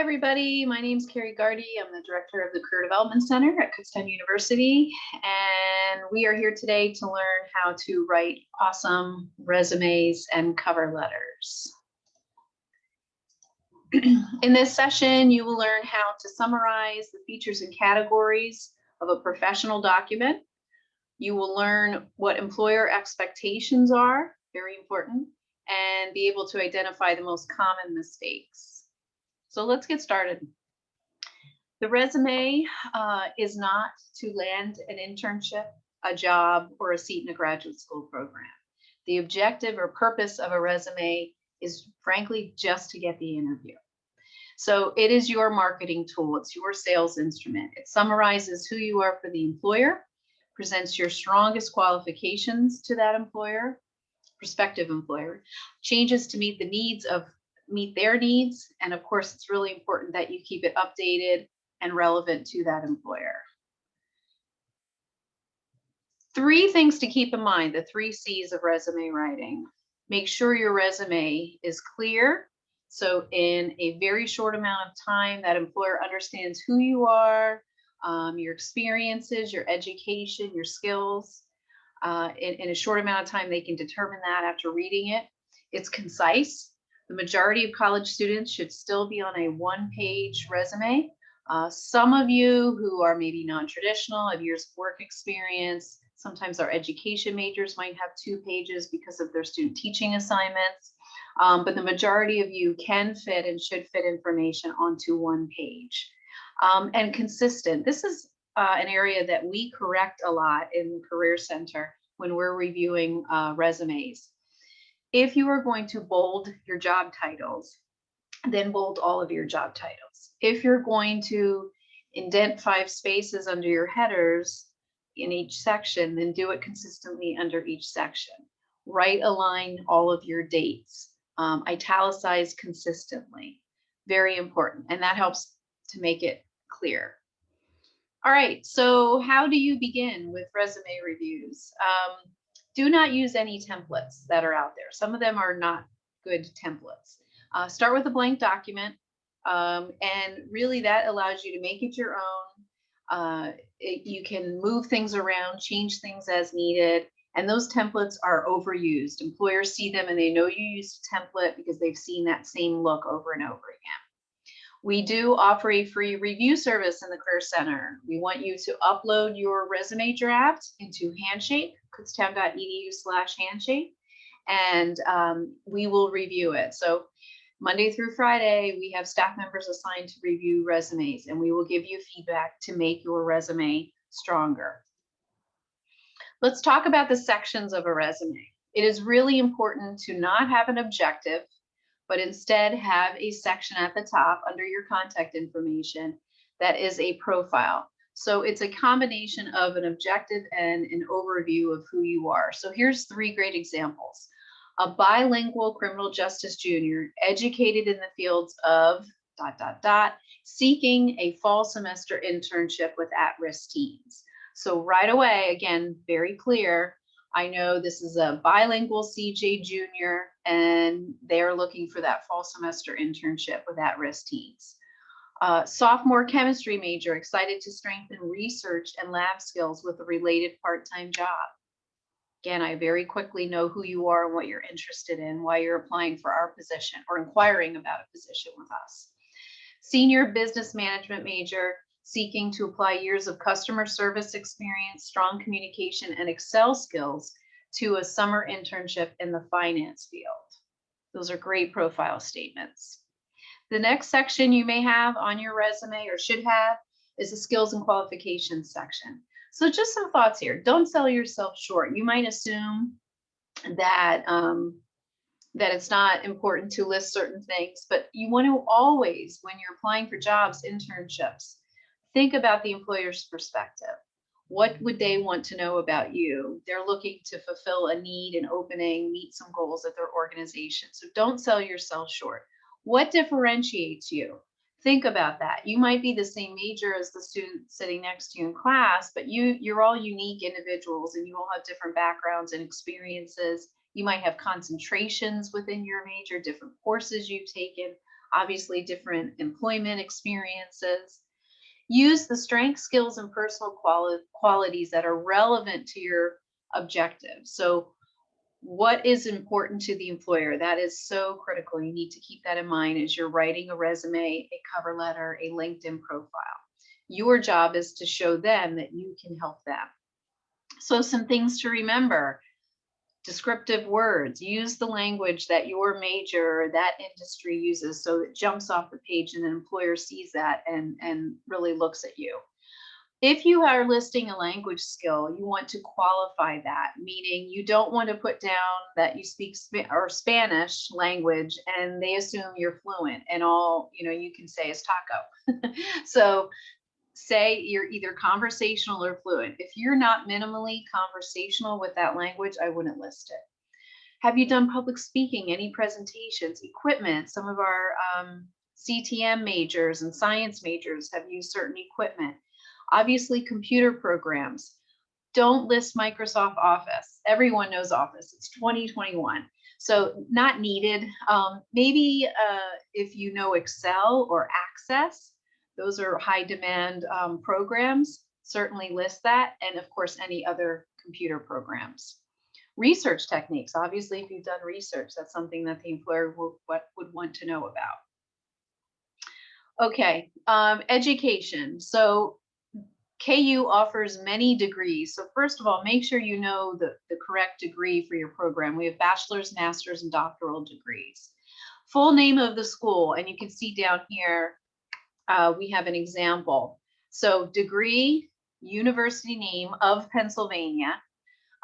everybody. My name is Carrie Gardy. I'm the director of the Career Development Center at Kutztown University, and we are here today to learn how to write awesome resumes and cover letters. In this session, you will learn how to summarize the features and categories of a professional document. You will learn what employer expectations are, very important, and be able to identify the most common mistakes. So let's get started. The resume is not to land an internship, a job, or a seat in a graduate school program. The objective or purpose of a resume is frankly just to get the interview. So it is your marketing tool. It's your sales instrument. It summarizes who you are for the employer, presents your strongest qualifications to that employer, prospective employer, changes to meet their needs. And of course, it's really important that you keep it updated and relevant to that employer. Three things to keep in mind, the 3 C's of resume writing. Make sure your resume is clear. So in a very short amount of time, that employer understands who you are, your experiences, your education, your skills. In a short amount of time, they can determine that after reading it. It's concise. The majority of college students should still be on a 1-page resume. Some of you who are maybe non-traditional, have years of work experience, sometimes our education majors might have 2 pages because of their student teaching assignments. But the majority of you can fit and should fit information onto 1 page. And consistent. This is an area that we correct a lot in the Career Center when we're reviewing resumes. If you are going to bold your job titles, then bold all of your job titles. If you're going to indent 5 spaces under your headers in each section, then do it consistently under each section. Right align all of your dates. Italicize consistently. Very important. And that helps to make it clear. All right, so how do you begin with resume reviews? Do not use any templates that are out there. Some of them are not good templates. Start with a blank document, and really that allows you to make it your own. You can move things around, change things as needed, and those templates are overused. Employers see them and they know you used a template because they've seen that same look over and over again. We do offer a free review service in the Career Center. We want you to upload your resume draft into Handshake, kutztown.edu/handshake, and we will review it. So Monday through Friday, we have staff members assigned to review resumes, and we will give you feedback to make your resume stronger. Let's talk about the sections of a resume. It is really important to not have an objective, but instead have a section at the top under your contact information that is a profile. So it's a combination of an objective and an overview of who you are. So here's 3 great examples. A bilingual criminal justice junior educated in the fields of ... seeking a fall semester internship with at-risk teens. So right away, again, very clear. I know this is a bilingual CJ junior, and they're looking for that fall semester internship with at-risk teens. Sophomore chemistry major, excited to strengthen research and lab skills with a related part-time job. Again, I very quickly know who you are and what you're interested in, why you're applying for our position or inquiring about a position with us. Senior business management major, seeking to apply years of customer service experience, strong communication, and Excel skills to a summer internship in the finance field. Those are great profile statements. The next section you may have on your resume or should have is the skills and qualifications section. So just some thoughts here. Don't sell yourself short. You might assume that that it's not important to list certain things, but you want to always, when you're applying for jobs, internships, think about the employer's perspective. What would they want to know about you? They're looking to fulfill a need, an opening, meet some goals at their organization. So don't sell yourself short. What differentiates you? Think about that. You might be the same major as the student sitting next to you in class, but you're all unique individuals and you all have different backgrounds and experiences. You might have concentrations within your major, different courses you've taken. obviously different employment experiences. Use the strengths, skills, and personal qualities that are relevant to your objectives. So what is important to the employer? That is so critical. You need to keep that in mind as you're writing a resume, a cover letter, a LinkedIn profile. Your job is to show them that you can help them. So some things to remember: descriptive words. Use the language that your major or that industry uses so it jumps off the page and an employer sees that and really looks at you. If you are listing a language skill, you want to qualify that, meaning you don't want to put down that you speak Spanish language and they assume you're fluent and all you can say is taco. So say you're either conversational or fluent. If you're not minimally conversational with that language, I wouldn't list it. Have you done public speaking, any presentations, equipment? Some of our CTM majors and science majors have used certain equipment. Obviously, computer programs. Don't list Microsoft Office. Everyone knows Office. It's 2021. So not needed. Maybe if you know Excel or Access, those are high demand programs, certainly list that. And of course, any other computer programs. Research techniques. Obviously, if you've done research, that's something that the employer would want to know about. Okay, education. So KU offers many degrees. So first of all, make sure you know the correct degree for your program. We have bachelor's, master's, and doctoral degrees. Full name of the school, and you can see down here, we have an example. So degree, university name of Pennsylvania,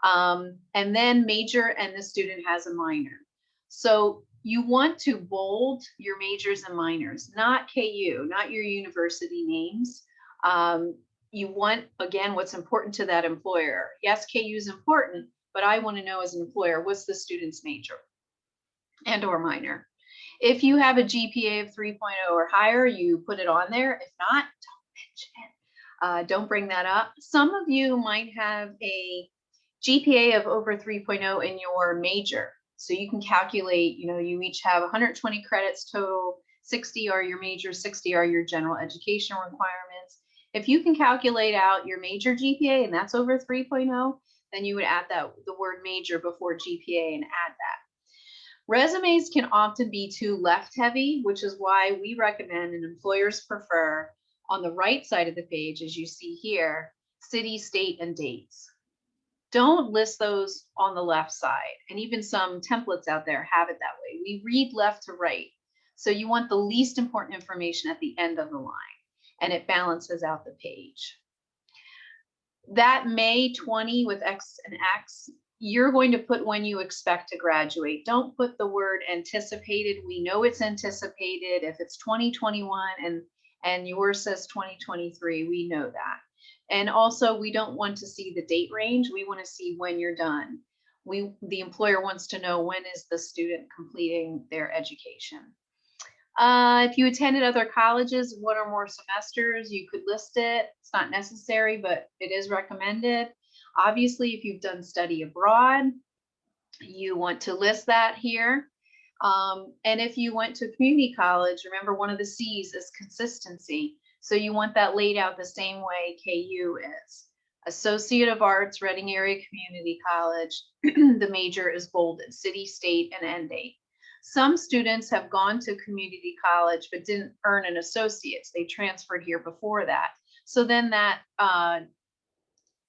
and then major, and the student has a minor. So you want to bold your majors and minors, not KU, not your university names. You want, again, what's important to that employer. Yes, KU is important, but I want to know as an employer, what's the student's major and or minor. If you have a GPA of 3.0 or higher, you put it on there. If not, don't mention it. Don't bring that up. Some of you might have a GPA of over 3.0 in your major. So you can calculate, you each have 120 credits total, 60 are your major, 60 are your general education requirements. If you can calculate out your major GPA and that's over 3.0, then you would add the word major before GPA and add that. Resumes can often be too left heavy, which is why we recommend and employers prefer on the right side of the page, as you see here, city, state, and dates. Don't list those on the left side. And even some templates out there have it that way. We read left to right. So you want the least important information at the end of the line, and it balances out the page. That May 20 with X and X, you're going to put when you expect to graduate. Don't put the word anticipated. We know it's anticipated. If it's 2021 and yours says 2023, we know that. And also, we don't want to see the date range. We want to see when you're done. The employer wants to know when is the student completing their education. If you attended other colleges, 1 or more semesters, you could list it. It's not necessary, but it is recommended. Obviously, if you've done study abroad, you want to list that here. And if you went to community college, remember one of the C's is consistency. So you want that laid out the same way KU is. Associate of Arts, Reading Area Community College. The major is bolded, city, state, and end date. Some students have gone to community college but didn't earn an associate's. They transferred here before that. So then that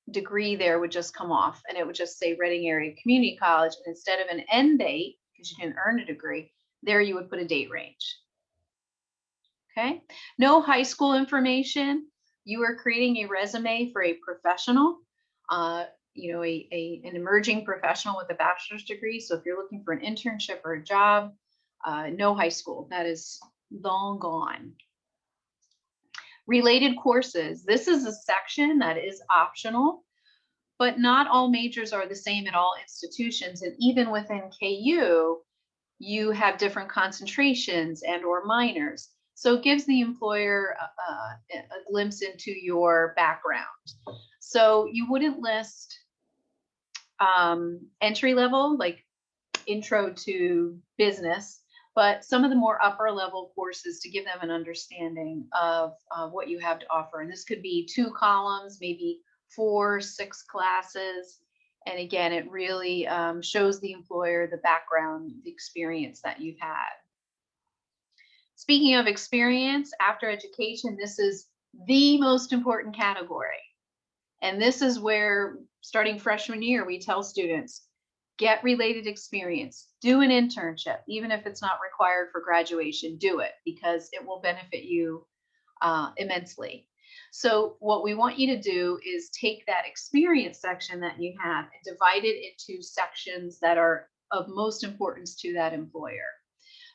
degree there would just come off and it would just say Reading Area Community College. And instead of an end date, because you didn't earn a degree, there you would put a date range. Okay, no high school information. You are creating a resume for a professional, an emerging professional with a bachelor's degree. So if you're looking for an internship or a job, no high school, that is long gone. Related courses. This is a section that is optional, but not all majors are the same at all institutions. And even within KU, you have different concentrations and or minors. So it gives the employer a glimpse into your background. So you wouldn't list entry level, like intro to business, but some of the more upper level courses to give them an understanding of what you have to offer. And this could be 2 columns, maybe 4, 6 classes. And again, it really shows the employer the background, the experience that you've had. Speaking of experience, after education, this is the most important category. And this is where, starting freshman year, we tell students, get related experience, do an internship, even if it's not required for graduation, do it because it will benefit you immensely. So what we want you to do is take that experience section that you have and divide it into sections that are of most importance to that employer.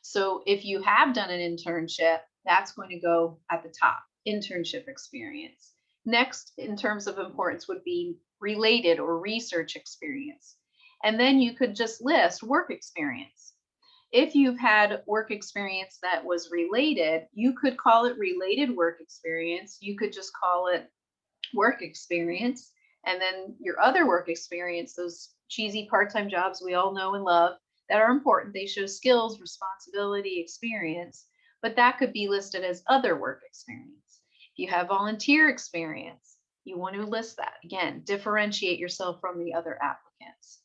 So if you have done an internship, that's going to go at the top, internship experience. Next, in terms of importance, would be related or research experience. And then you could just list work experience. If you've had work experience that was related, you could call it related work experience. You could just call it work experience. And then your other work experience, those cheesy part-time jobs we all know and love that are important, they show skills, responsibility, experience, but that could be listed as other work experience. If you have volunteer experience, you want to list that. Again, differentiate yourself from the other applicants.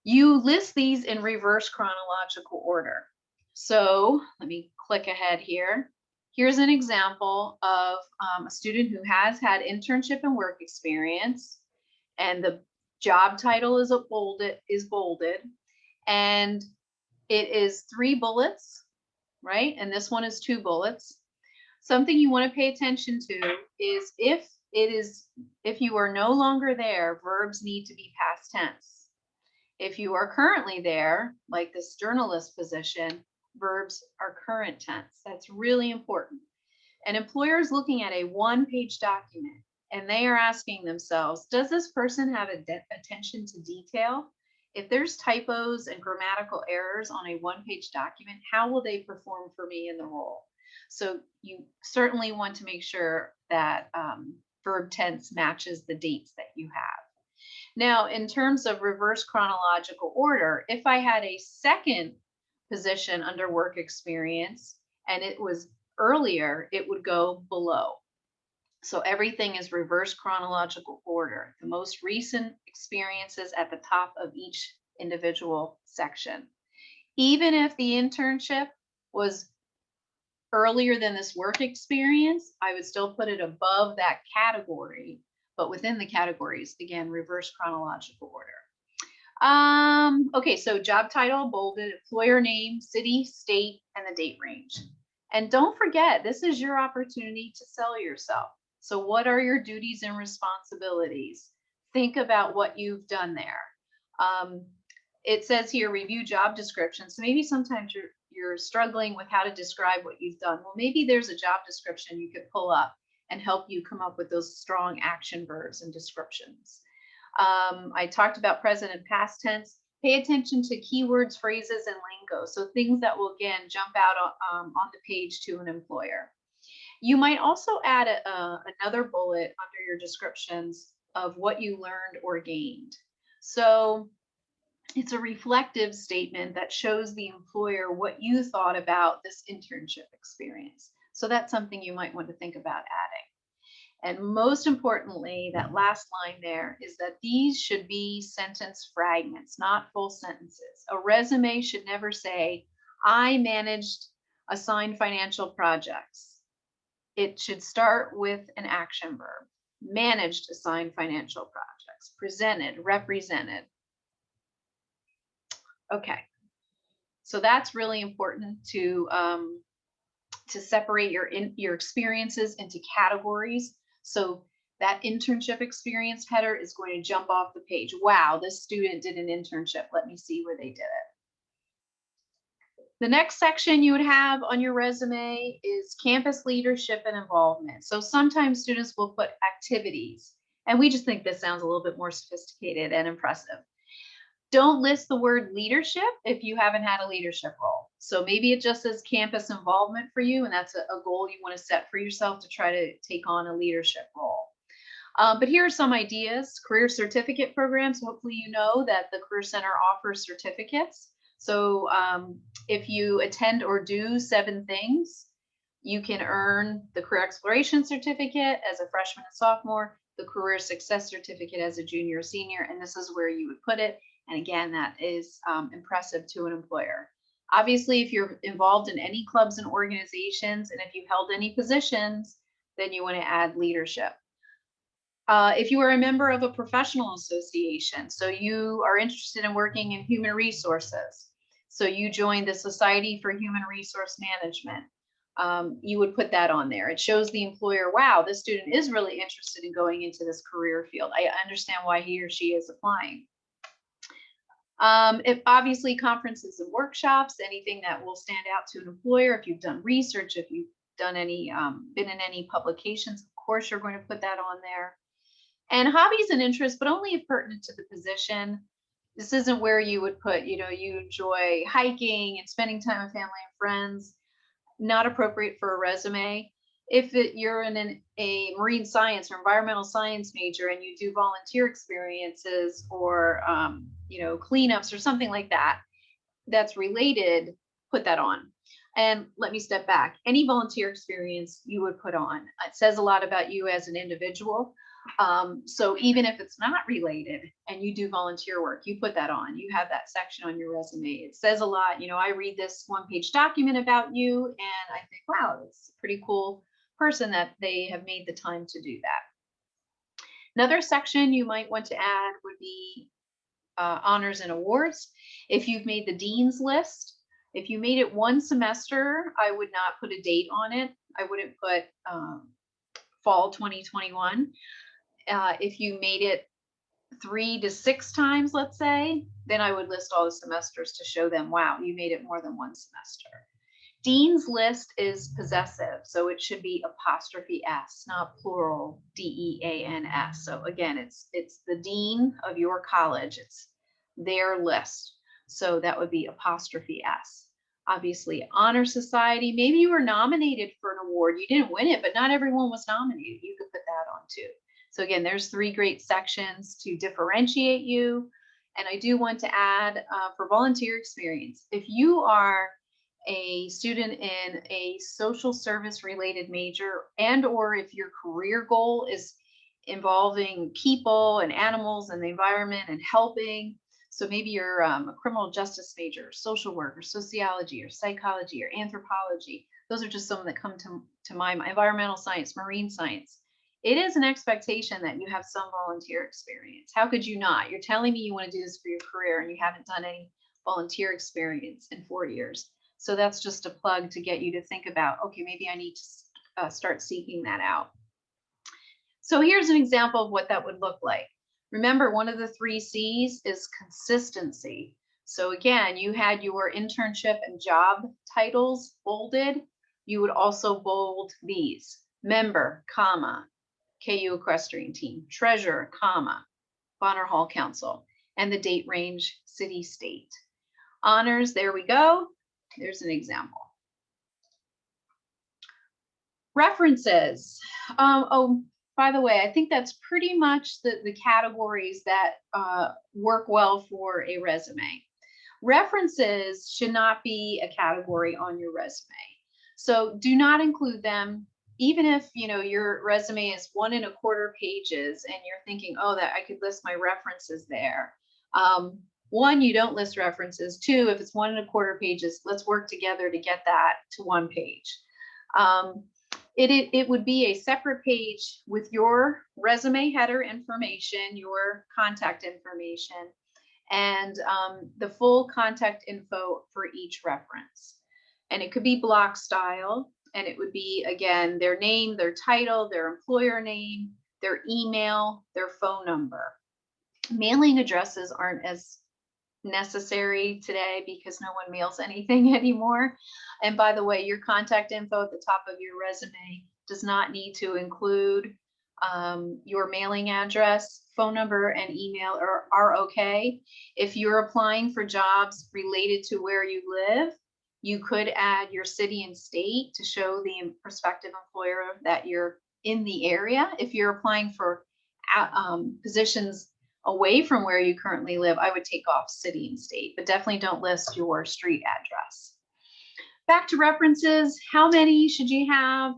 You list these in reverse chronological order. So let me click ahead here. Here's an example of a student who has had internship and work experience, and the job title is bolded, and it is 3 bullets, right? And this one is 2 bullets. Something you want to pay attention to is if you are no longer there, verbs need to be past tense. If you are currently there, like this journalist position, verbs are current tense. That's really important. An employer is looking at a 1-page document and they are asking themselves, does this person have attention to detail? If there's typos and grammatical errors on a 1-page document, how will they perform for me in the role? So you certainly want to make sure that verb tense matches the dates that you have. Now, in terms of reverse chronological order, if I had a second position under work experience and it was earlier, it would go below. So everything is reverse chronological order. The most recent experiences at the top of each individual section. Even if the internship was earlier than this work experience, I would still put it above that category. But within the categories, again, reverse chronological order. Okay, so job title, bolded, employer name, city, state, and the date range. And don't forget, this is your opportunity to sell yourself. So what are your duties and responsibilities? Think about what you've done there. It says here, review job description. So maybe sometimes you're struggling with how to describe what you've done. Well, maybe there's a job description you could pull up and help you come up with those strong action verbs and descriptions. I talked about present and past tense. Pay attention to keywords, phrases, and lingo. So things that will, again, jump out on the page to an employer. You might also add another bullet under your descriptions of what you learned or gained. So it's a reflective statement that shows the employer what you thought about this internship experience. So that's something you might want to think about adding. And most importantly, that last line there is that these should be sentence fragments, not full sentences. A resume should never say, I managed assigned financial projects. It should start with an action verb. Managed assigned financial projects, presented, represented. Okay, so that's really important to separate your experiences into categories. So that internship experience header is going to jump off the page. Wow, this student did an internship. Let me see where they did it. The next section you would have on your resume is campus leadership and involvement. So sometimes students will put activities, and we just think this sounds a little bit more sophisticated and impressive. Don't list the word leadership if you haven't had a leadership role. So maybe it just says campus involvement for you, and that's a goal you want to set for yourself to try to take on a leadership role. But here are some ideas. Career certificate programs. Hopefully you know that the Career Center offers certificates. So if you attend or do 7 things, you can earn the career exploration certificate as a freshman and sophomore, the career success certificate as a junior or senior, and this is where you would put it. And again, that is impressive to an employer. Obviously, if you're involved in any clubs and organizations, and if you've held any positions, then you want to add leadership. If you are a member of a professional association, so you are interested in working in human resources, so you joined the Society for Human Resource Management, you would put that on there. It shows the employer, wow, this student is really interested in going into this career field. I understand why he or she is applying. If obviously conferences and workshops, anything that will stand out to an employer, if you've done research, if you've done any, been in any publications, of course, you're going to put that on there. And hobbies and interests, but only if pertinent to the position. This isn't where you would put, you enjoy hiking and spending time with family and friends. Not appropriate for a resume. If you're in a marine science or environmental science major and you do volunteer experiences or, cleanups or something like that, that's related, put that on. And let me step back. Any volunteer experience you would put on. It says a lot about you as an individual. So even if it's not related and you do volunteer work, you put that on. You have that section on your resume. It says a lot. I read this 1-page document about you and I think, wow, it's a pretty cool person that they have made the time to do that. Another section you might want to add would be honors and awards. If you've made the dean's list, if you made it one semester, I would not put a date on it. I wouldn't put fall 2021. If you made it 3 to 6 times, let's say, then I would list all the semesters to show them, wow, you made it more than one semester. Dean's list is possessive, so it should be apostrophe S, not plural DEANS. So again, it's the dean of your college. It's their list. So that would be apostrophe S. Obviously, honor society. Maybe you were nominated for an award. You didn't win it, but not everyone was nominated. You could put that on too. So again, there's 3 great sections to differentiate you. And I do want to add for volunteer experience, if you are a student in a social service related major, and or if your career goal is involving people and animals and the environment and helping, so maybe you're a criminal justice major, social work, or sociology, or psychology, or anthropology. Those are just some that come to mind. Environmental science, marine science. It is an expectation that you have some volunteer experience. How could you not? You're telling me you want to do this for your career and you haven't done any volunteer experience in 4 years. So that's just a plug to get you to think about, okay, maybe I need to start seeking that out. So here's an example of what that would look like. Remember, one of the 3 C's is consistency. So again, you had your internship and job titles bolded. You would also bold these: member, comma, KU equestrian team, treasurer, comma, Bonner Hall Council, and the date range, city, state. Honors, there we go. There's an example. References. Oh, by the way, I think that's pretty much the categories that work well for a resume. References should not be a category on your resume. So do not include them, even if your resume is 1 1/4 pages and you're thinking, oh, that I could list my references there. 1, you don't list references. 2, if it's 1 1/4 pages, let's work together to get that to 1 page. It would be a separate page with your resume header information, your contact information, and the full contact info for each reference. And it could be block style, and it would be, again, their name, their title, their employer name, their email, their phone number. Mailing addresses aren't as necessary today because no one mails anything anymore. And by the way, your contact info at the top of your resume does not need to include your mailing address. Phone number and email are okay. If you're applying for jobs related to where you live, you could add your city and state to show the prospective employer that you're in the area. If you're applying for positions away from where you currently live, I would take off city and state, but definitely don't list your street address. Back to references, how many should you have?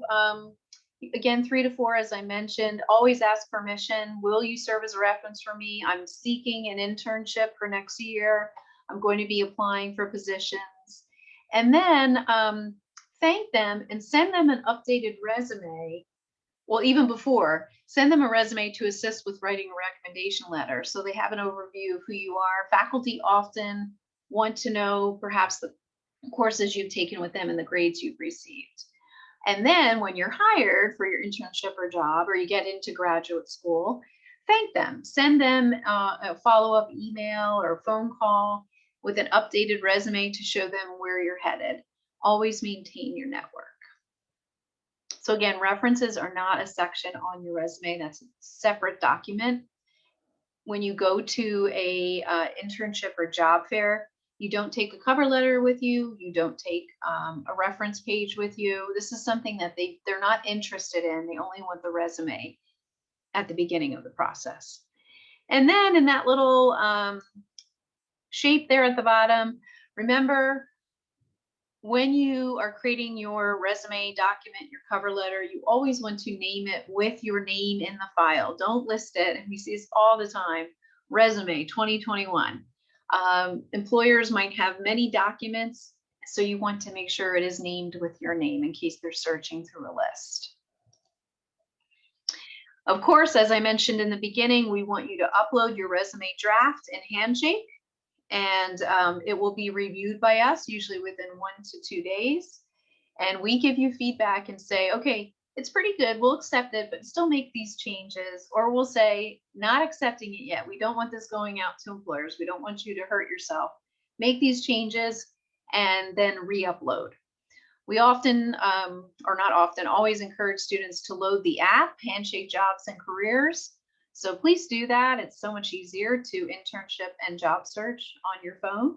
Again, 3 to 4, as I mentioned. Always ask permission. Will you serve as a reference for me? I'm seeking an internship for next year. I'm going to be applying for positions. And then thank them and send them an updated resume. Well, even before, send them a resume to assist with writing a recommendation letter so they have an overview of who you are. Faculty often want to know perhaps the courses you've taken with them and the grades you've received. And then when you're hired for your internship or job, or you get into graduate school, thank them. Send them a follow-up email or phone call with an updated resume to show them where you're headed. Always maintain your network. So again, references are not a section on your resume. That's a separate document. When you go to a internship or job fair, you don't take a cover letter with you. You don't take a reference page with you. This is something that they're not interested in. They only want the resume at the beginning of the process. And then in that little shape there at the bottom, remember, when you are creating your resume document, your cover letter, you always want to name it with your name in the file. Don't list it. And we see this all the time. Resume 2021. Employers might have many documents, so you want to make sure it is named with your name in case they're searching through a list. Of course, as I mentioned in the beginning, we want you to upload your resume draft in Handshake, and it will be reviewed by us usually within 1 to 2 days. And we give you feedback and say, okay, it's pretty good, we'll accept it, but still make these changes. Or we'll say, not accepting it yet. We don't want this going out to employers. We don't want you to hurt yourself. Make these changes and then re-upload. We often, or not often, always encourage students to load the app, Handshake Jobs and Careers. So please do that. It's so much easier to internship and job search on your phone.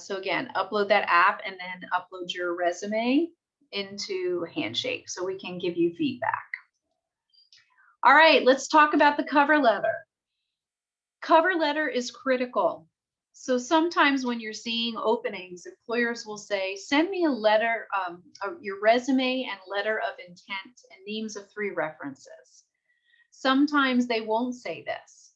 So again, upload that app and then upload your resume into Handshake so we can give you feedback. All right, let's talk about the cover letter. Cover letter is critical. So sometimes when you're seeing openings, employers will say, send me a letter, your resume and letter of intent and names of 3 references. Sometimes they won't say this,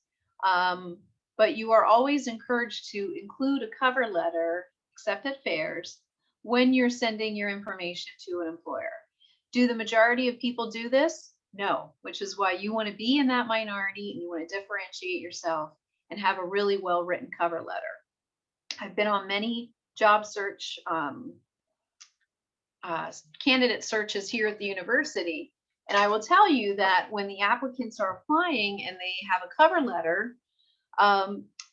but you are always encouraged to include a cover letter, except at fairs, when you're sending your information to an employer. Do the majority of people do this? No, which is why you want to be in that minority and you want to differentiate yourself and have a really well-written cover letter. I've been on many job search candidate searches here at the university, and I will tell you that when the applicants are applying and they have a cover letter,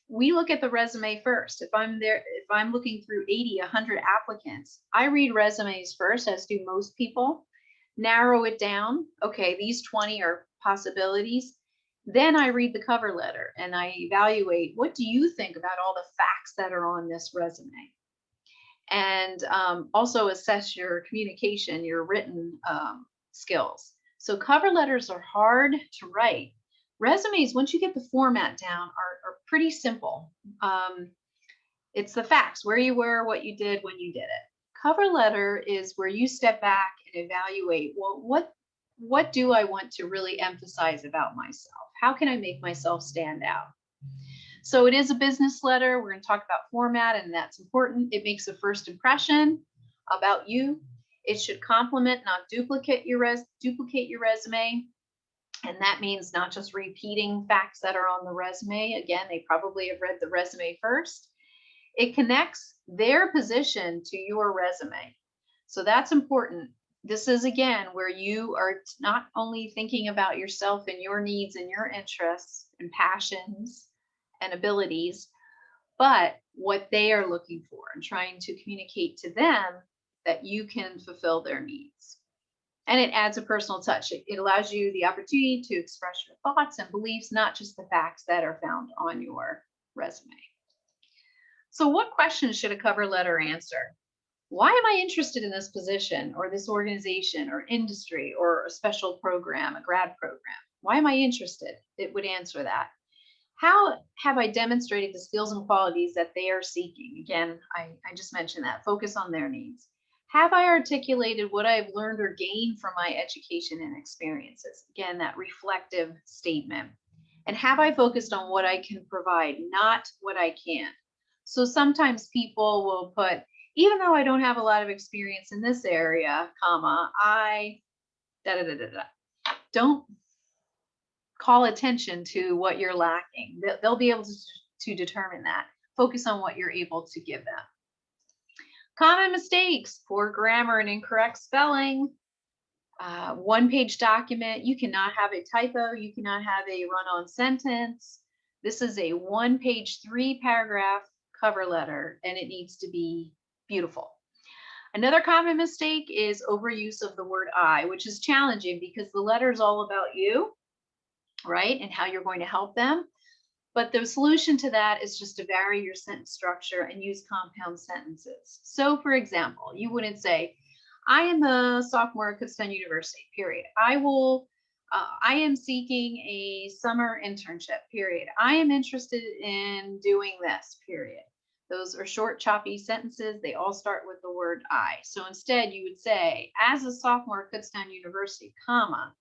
we look at the resume first. If I'm looking through 80, 100 applicants, I read resumes first, as do most people, narrow it down. Okay, these 20 are possibilities. Then I read the cover letter and I evaluate, what do you think about all the facts that are on this resume? And also assess your communication, your written skills. So cover letters are hard to write. Resumes, once you get the format down, are pretty simple. It's the facts, where you were, what you did, when you did it. Cover letter is where you step back and evaluate, well, what do I want to really emphasize about myself? How can I make myself stand out? So it is a business letter. We're going to talk about format, and that's important. It makes a first impression about you. It should complement, not duplicate your resume. And that means not just repeating facts that are on the resume. Again, they probably have read the resume first. It connects their position to your resume. So that's important. This is, again, where you are not only thinking about yourself and your needs and your interests and passions and abilities, but what they are looking for and trying to communicate to them that you can fulfill their needs. And it adds a personal touch. It allows you the opportunity to express your thoughts and beliefs, not just the facts that are found on your resume. So what questions should a cover letter answer? Why am I interested in this position or this organization or industry or a special program, a grad program? Why am I interested? It would answer that. How have I demonstrated the skills and qualities that they are seeking? Again, I just mentioned that. Focus on their needs. Have I articulated what I've learned or gained from my education and experiences? Again, that reflective statement. And have I focused on what I can provide, not what I can't? So sometimes people will put, even though I don't have a lot of experience in this area, comma, I da da da da da. Don't call attention to what you're lacking. They'll be able to determine that. Focus on what you're able to give them. Common mistakes, poor grammar and incorrect spelling. One-page document, you cannot have a typo, you cannot have a run-on sentence. This is a one-page, 3-paragraph cover letter, and it needs to be beautiful. Another common mistake is overuse of the word I, which is challenging because the letter is all about you, right? And how you're going to help them. But the solution to that is just to vary your sentence structure and use compound sentences. So for example, you wouldn't say, I am a sophomore at Kutztown University, period. I am seeking a summer internship, period. I am interested in doing this, period. Those are short, choppy sentences. They all start with the word I. So instead you would say, as a sophomore at Kutztown University, comma,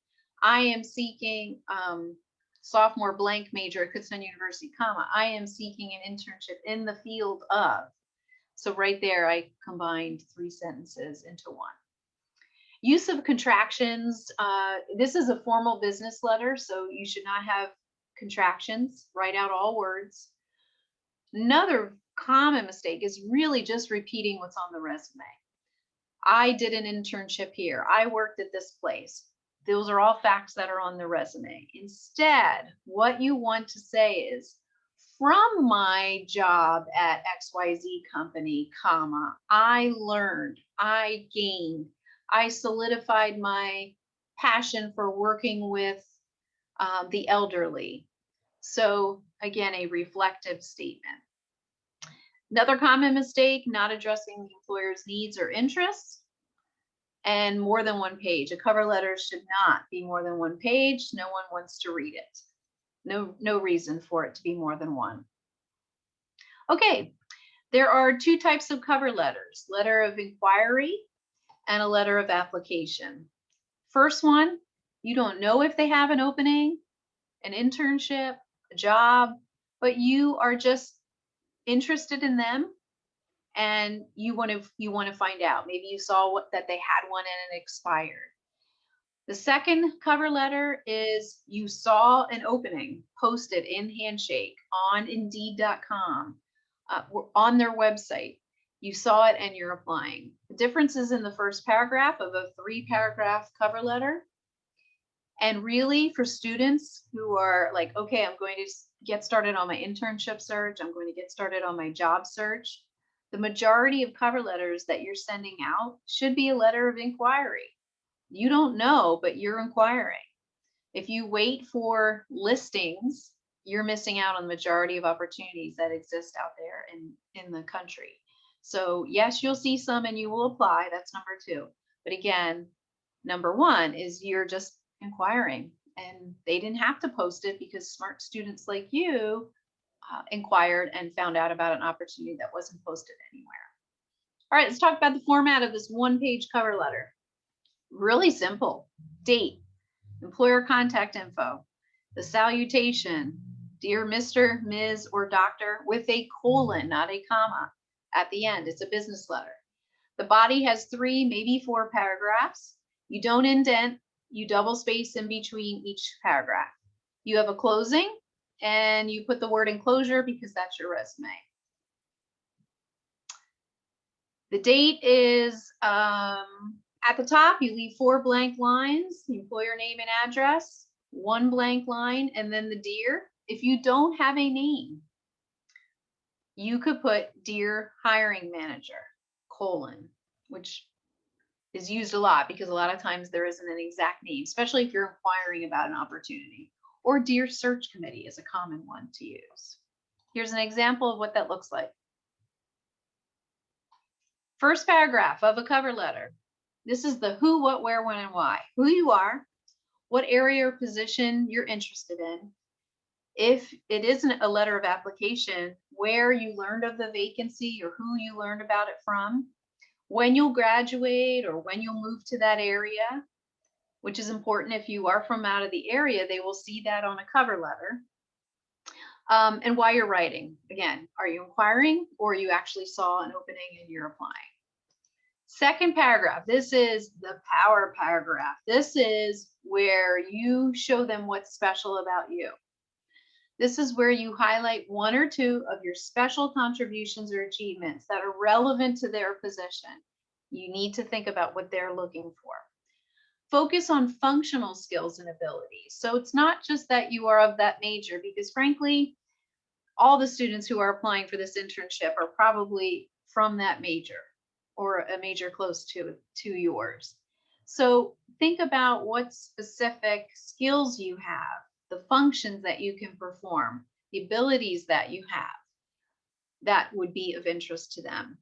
I am seeking sophomore blank major at Kutztown University, comma, I am seeking an internship in the field of. So right there, I combined 3 sentences into one. Use of contractions. This is a formal business letter, so you should not have contractions. Write out all words. Another common mistake is really just repeating what's on the resume. I did an internship here. I worked at this place. Those are all facts that are on the resume. Instead, what you want to say is, from my job at XYZ company, comma, I learned, I gained, I solidified my passion for working with the elderly. So again, a reflective statement. Another common mistake, not addressing the employer's needs or interests. And more than one page. A cover letter should not be more than one page. No one wants to read it. No reason for it to be more than one. Okay, there are 2 types of cover letters, letter of inquiry and a letter of application. First one, you don't know if they have an opening, an internship, a job, but you are just interested in them and you want to find out. Maybe you saw that they had one and it expired. The second cover letter is you saw an opening posted in Handshake on Indeed.com, on their website. You saw it and you're applying. The difference is in the first paragraph of a 3-paragraph cover letter. And really for students who are like, okay, I'm going to get started on my internship search, I'm going to get started on my job search, the majority of cover letters that you're sending out should be a letter of inquiry. You don't know, but you're inquiring. If you wait for listings, you're missing out on the majority of opportunities that exist out there in the country. So yes, you'll see some and you will apply. That's number 2. But again, number 1 is you're just inquiring, and they didn't have to post it because smart students like you inquired and found out about an opportunity that wasn't posted anywhere. All right, let's talk about the format of this 1-page cover letter. Really simple. Date, employer contact info, the salutation, dear Mr., Ms., or Doctor, with a colon, not a comma, at the end. It's a business letter. The body has 3, maybe 4 paragraphs. You don't indent, you double space in between each paragraph. You have a closing, and you put the word enclosure because that's your resume. The date is at the top, you leave 4 blank lines, the employer name and address, 1 blank line, and then the dear. If you don't have a name, you could put dear hiring manager, colon, which is used a lot because a lot of times there isn't an exact name, especially if you're inquiring about an opportunity. Or dear search committee is a common one to use. Here's an example of what that looks like. First paragraph of a cover letter. This is the who, what, where, when, and why. Who you are, what area or position you're interested in, If it isn't a letter of application, where you learned of the vacancy or who you learned about it from, when you'll graduate or when you'll move to that area, which is important. If you are from out of the area, they will see that on a cover letter. And why you're writing. Again, are you inquiring or you actually saw an opening and you're applying? Second paragraph, this is the power paragraph. This is where you show them what's special about you. This is where you highlight one or two of your special contributions or achievements that are relevant to their position. You need to think about what they're looking for. Focus on functional skills and abilities. So it's not just that you are of that major, because frankly, all the students who are applying for this internship are probably from that major or a major close to yours. So think about what specific skills you have, the functions that you can perform, the abilities that you have that would be of interest to them.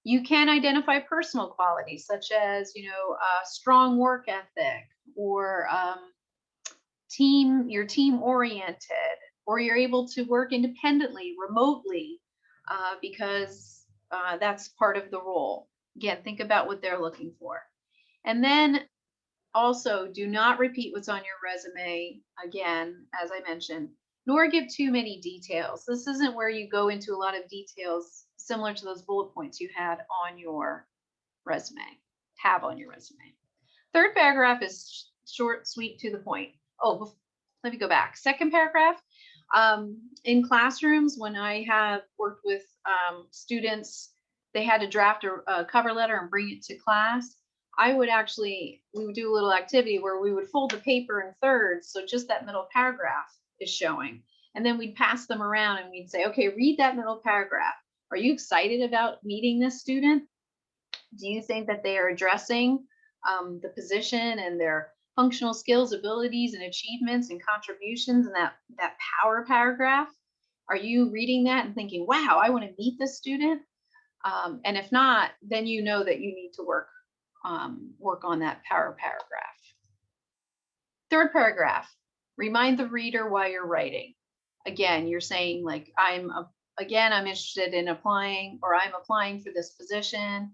You can identify personal qualities such as, strong work ethic, or you're team oriented, or you're able to work independently, remotely, because that's part of the role. Again, think about what they're looking for. And then also, do not repeat what's on your resume, again, as I mentioned, nor give too many details. This isn't where you go into a lot of details similar to those bullet points you had on your resume, have on your resume. Third paragraph is short, sweet, to the point. Oh, let me go back. Second paragraph, in classrooms, when I have worked with students, they had to draft a cover letter and bring it to class. We would do a little activity where we would fold the paper in thirds, so just that middle paragraph is showing. And then we'd pass them around and we'd say, okay, read that middle paragraph. Are you excited about meeting this student? Do you think that they are addressing the position and their functional skills, abilities, and achievements and contributions in that power paragraph? Are you reading that and thinking, wow, I want to meet this student? And if not, then you know that you need to work on that power paragraph. Third paragraph, remind the reader why you're writing. Again, you're saying like, I'm interested in applying, or I'm applying for this position,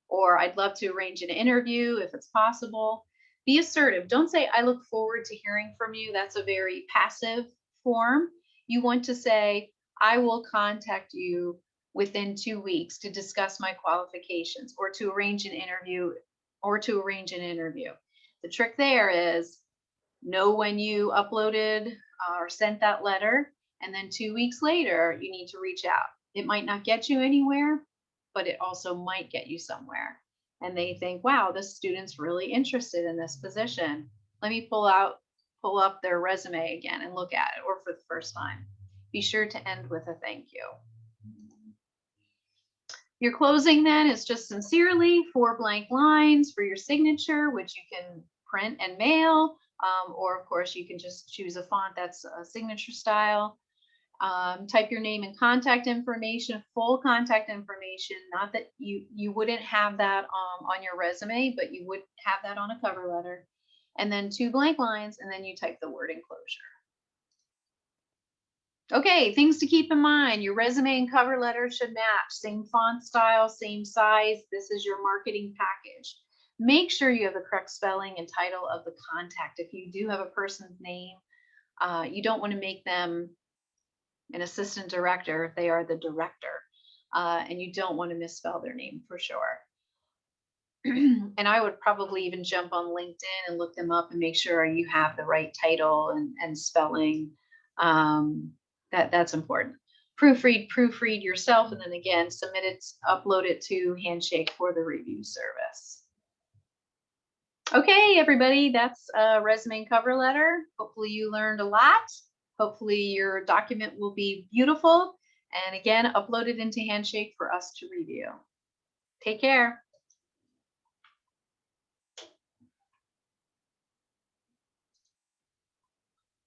or I'd love to arrange an interview if it's possible. Be assertive. Don't say, I look forward to hearing from you. That's a very passive form. You want to say, I will contact you within 2 weeks to discuss my qualifications, or to arrange an interview. The trick there is know when you uploaded or sent that letter, and then 2 weeks later, you need to reach out. It might not get you anywhere, but it also might get you somewhere. And they think, wow, this student's really interested in this position. Let me pull up their resume again and look at it, or for the first time. Be sure to end with a thank you. Your closing then is just sincerely 4 blank lines for your signature, which you can print and mail, or of course you can just choose a font that's a signature style. Type your name and contact information, full contact information. Not that you wouldn't have that on your resume, but you would have that on a cover letter. And then 2 blank lines, and then you type the word enclosure. Okay, things to keep in mind. Your resume and cover letter should match. Same font style, same size. This is your marketing package. Make sure you have the correct spelling and title of the contact. If you do have a person's name, you don't want to make them an assistant director if they are the director. And you don't want to misspell their name for sure. And I would probably even jump on LinkedIn and look them up and make sure you have the right title and spelling. That's important. Proofread yourself, and then again, upload it to Handshake for the review service. Okay, everybody, that's a resume and cover letter. Hopefully you learned a lot. Hopefully your document will be beautiful. And again, upload it into Handshake for us to review. Take care.